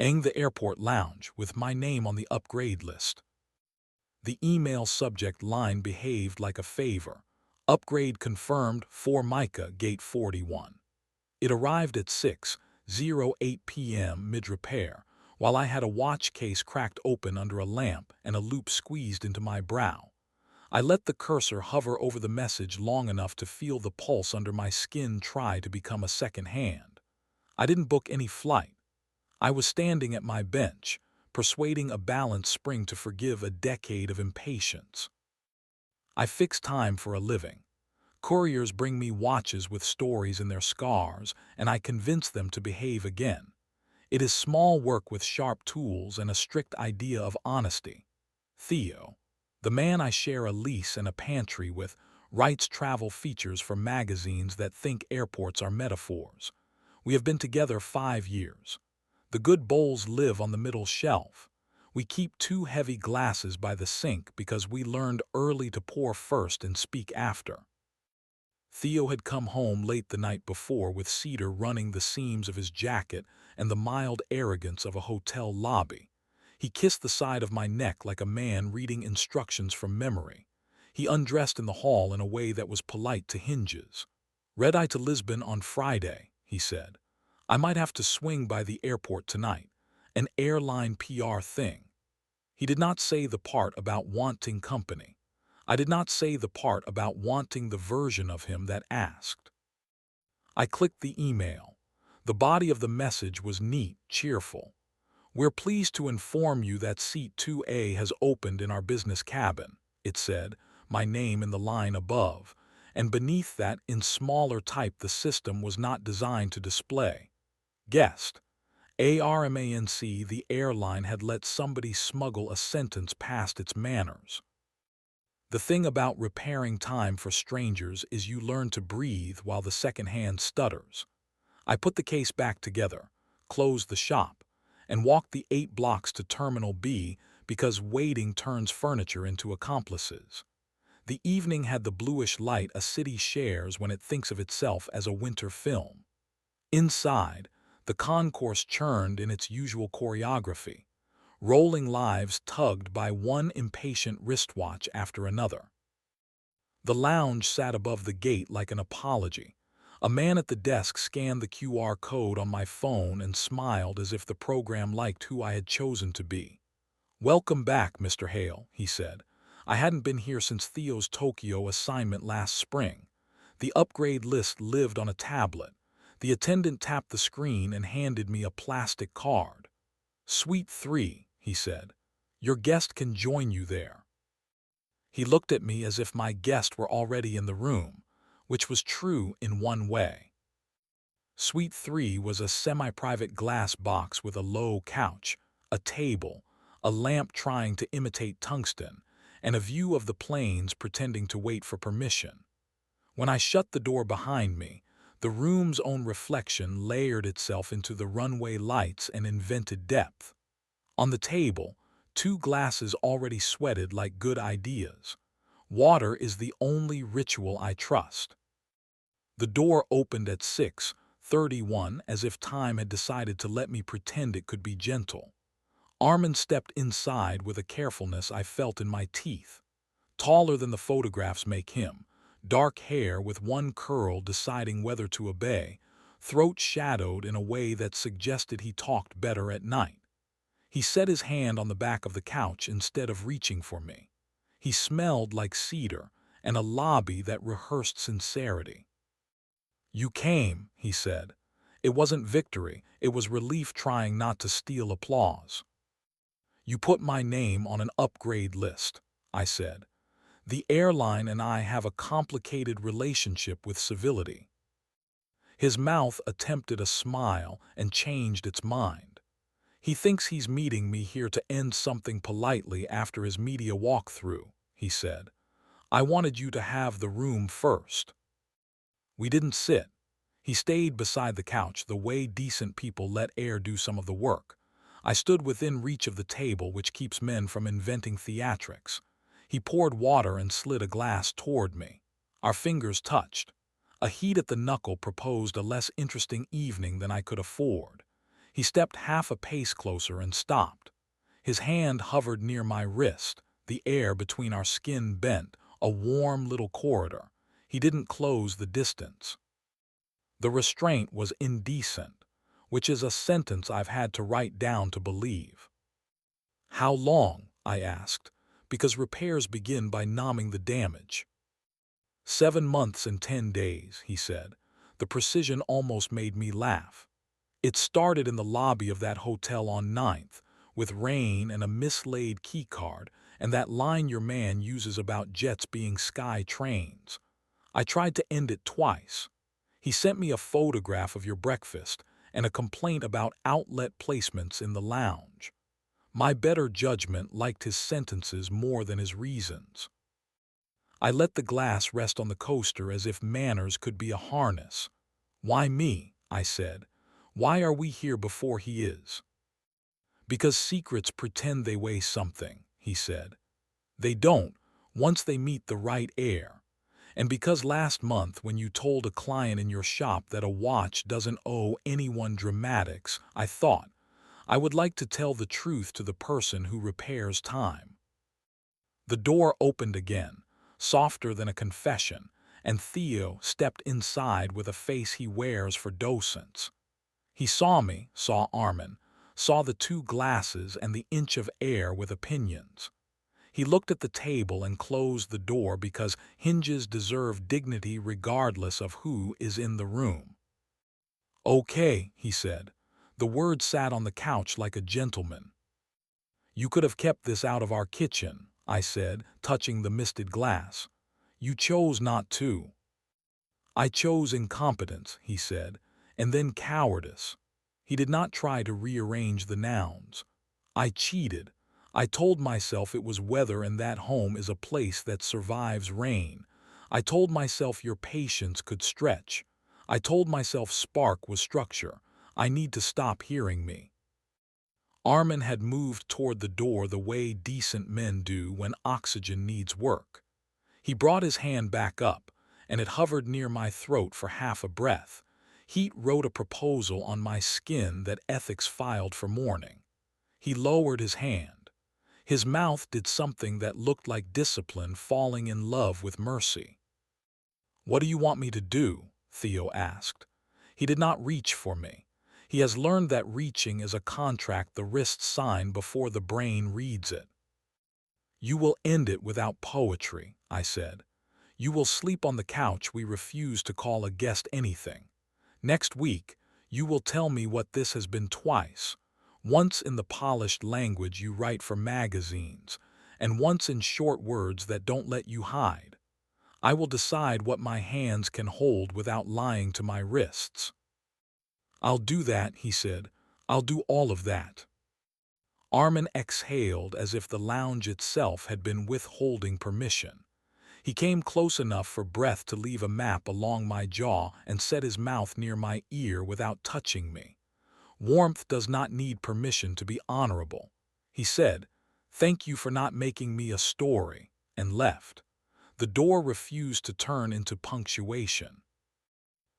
The airport lounge with my name on the upgrade list. The email subject line behaved like a favor. Upgrade confirmed for Micah, Gate 41. It arrived at 6:08 p.m. mid-repair, while I had a watch case cracked open under a lamp and a loop squeezed into my brow. I let the cursor hover over the message long enough to feel the pulse under my skin try to become a second hand. I didn't book any flight. I was standing at my bench, persuading a balance spring to forgive a decade of impatience. I fix time for a living. Couriers bring me watches with stories in their scars, and I convince them to behave again. It is small work with sharp tools and a strict idea of honesty. Theo, the man I share a lease and a pantry with, writes travel features for magazines that think airports are metaphors. We have been together 5 years. The good bowls live on the middle shelf. We keep 2 heavy glasses by the sink because we learned early to pour first and speak after. Theo had come home late the night before with cedar running the seams of his jacket and the mild arrogance of a hotel lobby. He kissed the side of my neck like a man reading instructions from memory. He undressed in the hall in a way that was polite to hinges. "Red-eye to Lisbon on Friday," he said. "I might have to swing by the airport tonight. An airline PR thing." He did not say the part about wanting company. I did not say the part about wanting the version of him that asked. I clicked the email. The body of the message was neat, cheerful. "We're pleased to inform you that seat 2A has opened in our business cabin," it said, my name in the line above, and beneath that in smaller type the system was not designed to display. Guest. ARMANC. The airline had let somebody smuggle a sentence past its manners. The thing about repairing time for strangers is you learn to breathe while the second hand stutters. I put the case back together, closed the shop, and walked the 8 blocks to Terminal B because waiting turns furniture into accomplices. The evening had the bluish light a city shares when it thinks of itself as a winter film. Inside, the concourse churned in its usual choreography. Rolling lives tugged by one impatient wristwatch after another. The lounge sat above the gate like an apology. A man at the desk scanned the QR code on my phone and smiled as if the program liked who I had chosen to be. "Welcome back, Mr. Hale," he said. I hadn't been here since Theo's Tokyo assignment last spring. The upgrade list lived on a tablet. The attendant tapped the screen and handed me a plastic card. "Suite 3, he said. "Your guest can join you there." He looked at me as if my guest were already in the room, which was true in one way. Suite 3 was a semi-private glass box with a low couch, a table, a lamp trying to imitate tungsten, and a view of the planes pretending to wait for permission. When I shut the door behind me, the room's own reflection layered itself into the runway lights and invented depth. On the table, 2 glasses already sweated like good ideas. Water is the only ritual I trust. The door opened at 6:31 as if time had decided to let me pretend it could be gentle. Armin stepped inside with a carefulness I felt in my teeth. Taller than the photographs make him, dark hair with one curl deciding whether to obey, throat shadowed in a way that suggested he talked better at night. He set his hand on the back of the couch instead of reaching for me. He smelled like cedar and a lobby that rehearsed sincerity. "You came," he said. It wasn't victory, it was relief trying not to steal applause. "You put my name on an upgrade list," I said. "The airline and I have a complicated relationship with civility." His mouth attempted a smile and changed its mind. "He thinks he's meeting me here to end something politely after his media walkthrough," he said. "I wanted you to have the room first." We didn't sit. He stayed beside the couch the way decent people let air do some of the work. I stood within reach of the table which keeps men from inventing theatrics. He poured water and slid a glass toward me. Our fingers touched. A heat at the knuckle proposed a less interesting evening than I could afford. He stepped half a pace closer and stopped. His hand hovered near my wrist, the air between our skin bent, a warm little corridor. He didn't close the distance. The restraint was indecent, which is a sentence I've had to write down to believe. How long? I asked, because repairs begin by numbing the damage. 7 months and 10 days, he said. The precision almost made me laugh. It started in the lobby of that hotel on Ninth, with rain and a mislaid keycard, and that line your man uses about jets being sky trains. I tried to end it twice. He sent me a photograph of your breakfast and a complaint about outlet placements in the lounge. My better judgment liked his sentences more than his reasons. I let the glass rest on the coaster as if manners could be a harness. Why me? I said. Why are we here before he is? Because secrets pretend they weigh something, he said. They don't, once they meet the right air. And because last month when you told a client in your shop that a watch doesn't owe anyone dramatics, I thought, I would like to tell the truth to the person who repairs time. The door opened again, softer than a confession, and Theo stepped inside with a face he wears for docents. He saw me, saw Armin, saw the 2 glasses and the inch of air with opinions. He looked at the table and closed the door because hinges deserve dignity regardless of who is in the room. Okay, he said. The word sat on the couch like a gentleman. You could have kept this out of our kitchen, I said, touching the misted glass. You chose not to. I chose incompetence, he said, and then cowardice. He did not try to rearrange the nouns. I cheated. I told myself it was weather and that home is a place that survives rain. I told myself your patience could stretch. I told myself spark was structure. I need to stop hearing me. Armin had moved toward the door the way decent men do when oxygen needs work. He brought his hand back up, and it hovered near my throat for half a breath. Heat wrote a proposal on my skin that ethics filed for mourning. He lowered his hand. His mouth did something that looked like discipline falling in love with mercy. What do you want me to do? Theo asked. He did not reach for me. He has learned that reaching is a contract the wrists sign before the brain reads it. You will end it without poetry, I said. You will sleep on the couch we refuse to call a guest anything. Next week, you will tell me what this has been twice. Once in the polished language you write for magazines, and once in short words that don't let you hide. I will decide what my hands can hold without lying to my wrists. I'll do that, he said. I'll do all of that. Armin exhaled as if the lounge itself had been withholding permission. He came close enough for breath to leave a map along my jaw and set his mouth near my ear without touching me. Warmth does not need permission to be honorable. He said, "Thank you for not making me a story," and left. The door refused to turn into punctuation.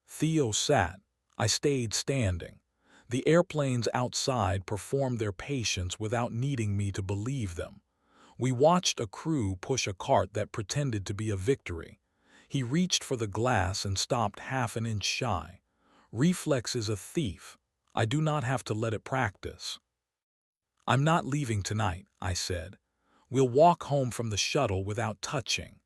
Theo sat. I stayed standing. The airplanes outside performed their patience without needing me to believe them. We watched a crew push a cart that pretended to be a victory. He reached for the glass and stopped half an inch shy. Reflex is a thief. I do not have to let it practice. I'm not leaving tonight, I said. We'll walk home from the shuttle without touching.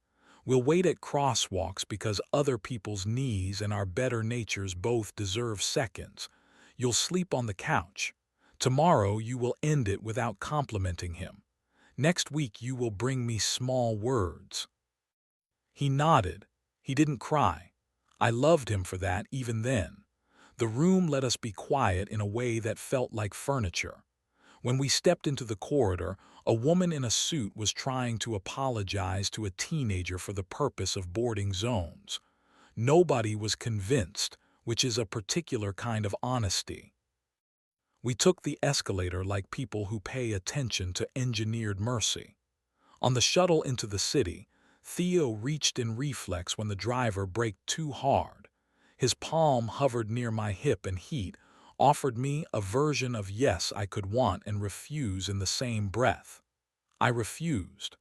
We'll wait at crosswalks because other people's knees and our better natures both deserve seconds. You'll sleep on the couch. Tomorrow you will end it without complimenting him. Next week you will bring me small words. He nodded. He didn't cry. I loved him for that even then. The room let us be quiet in a way that felt like furniture. When we stepped into the corridor, a woman in a suit was trying to apologize to a teenager for the purpose of boarding zones. Nobody was convinced, which is a particular kind of honesty. We took the escalator like people who pay attention to engineered mercy. On the shuttle into the city, Theo reached in reflex when the driver braked too hard. His palm hovered near my hip and heat, offered me a version of yes I could want and refuse in the same breath. I refused.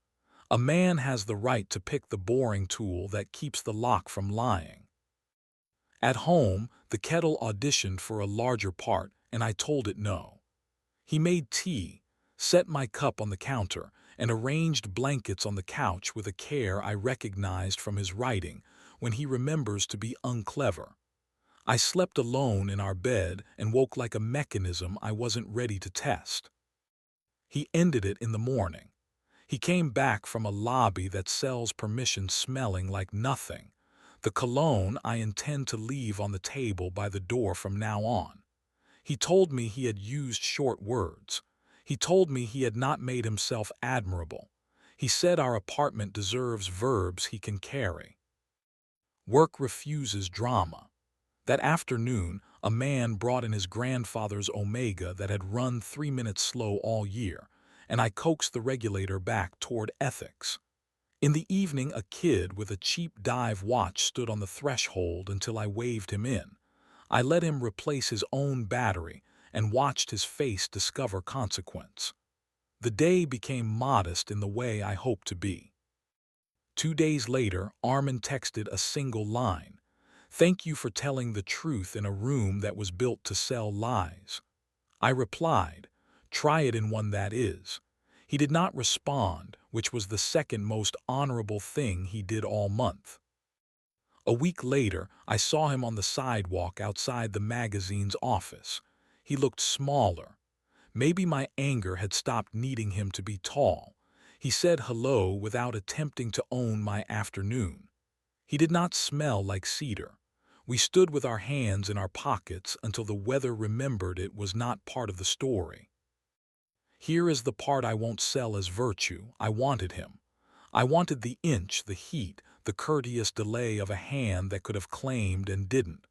A man has the right to pick the boring tool that keeps the lock from lying. At home, the kettle auditioned for a larger part, and I told it no. He made tea, set my cup on the counter, and arranged blankets on the couch with a care I recognized from his writing when he remembers to be unclever. I slept alone in our bed and woke like a mechanism I wasn't ready to test. He ended it in the morning. He came back from a lobby that sells permission smelling like nothing, the cologne I intend to leave on the table by the door from now on. He told me he had used short words. He told me he had not made himself admirable. He said our apartment deserves verbs he can carry. Work refuses drama. That afternoon, a man brought in his grandfather's Omega that had run 3 minutes slow all year, and I coaxed the regulator back toward ethics. In the evening, a kid with a cheap dive watch stood on the threshold until I waved him in. I let him replace his own battery and watched his face discover consequence. The day became modest in the way I hoped to be. 2 days later, Armin texted a single line. "Thank you for telling the truth in a room that was built to sell lies." I replied, "Try it in one that is." He did not respond, which was the second most honorable thing he did all month. A week later, I saw him on the sidewalk outside the magazine's office. He looked smaller. Maybe my anger had stopped needing him to be tall. He said hello without attempting to own my afternoon. He did not smell like cedar. We stood with our hands in our pockets until the weather remembered it was not part of the story. Here is the part I won't sell as virtue. I wanted him. I wanted the inch, the heat, the courteous delay of a hand that could have claimed and didn't.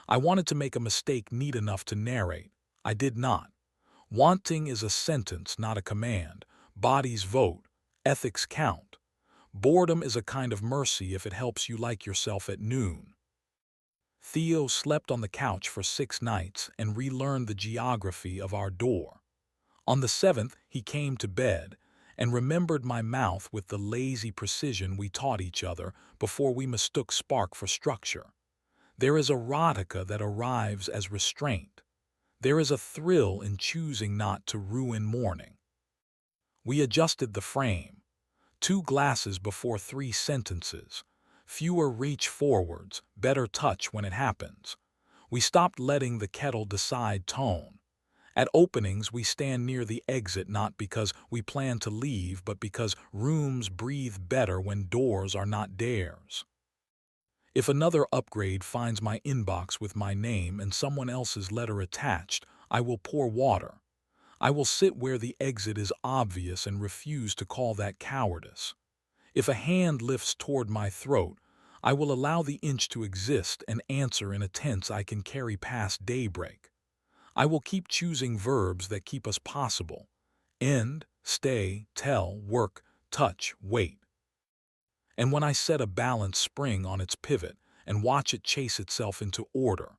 I wanted to make a mistake neat enough to narrate. I did not. Wanting is a sentence, not a command. Bodies vote. Ethics count. Boredom is a kind of mercy if it helps you like yourself at noon. Theo slept on the couch for 6 nights and relearned the geography of our door. On the 7th, he came to bed and remembered my mouth with the lazy precision we taught each other before we mistook spark for structure. There is erotica that arrives as restraint. There is a thrill in choosing not to ruin morning. We adjusted the frame. 2 glasses before 3 sentences. Fewer reach forwards, better touch when it happens. We stopped letting the kettle decide tone. At openings, we stand near the exit not because we plan to leave, but because rooms breathe better when doors are not theirs. If another upgrade finds my inbox with my name and someone else's letter attached, I will pour water. I will sit where the exit is obvious and refuse to call that cowardice. If a hand lifts toward my throat, I will allow the inch to exist and answer in a tense I can carry past daybreak. I will keep choosing verbs that keep us possible. End, stay, tell, work, touch, wait. And when I set a balanced spring on its pivot and watch it chase itself into order,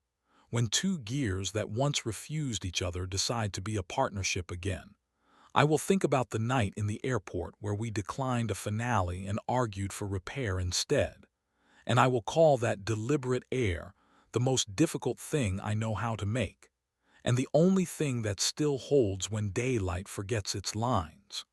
when 2 gears that once refused each other decide to be a partnership again, I will think about the night in the airport where we declined a finale and argued for repair instead. And I will call that deliberate air the most difficult thing I know how to make, and the only thing that still holds when daylight forgets its lines.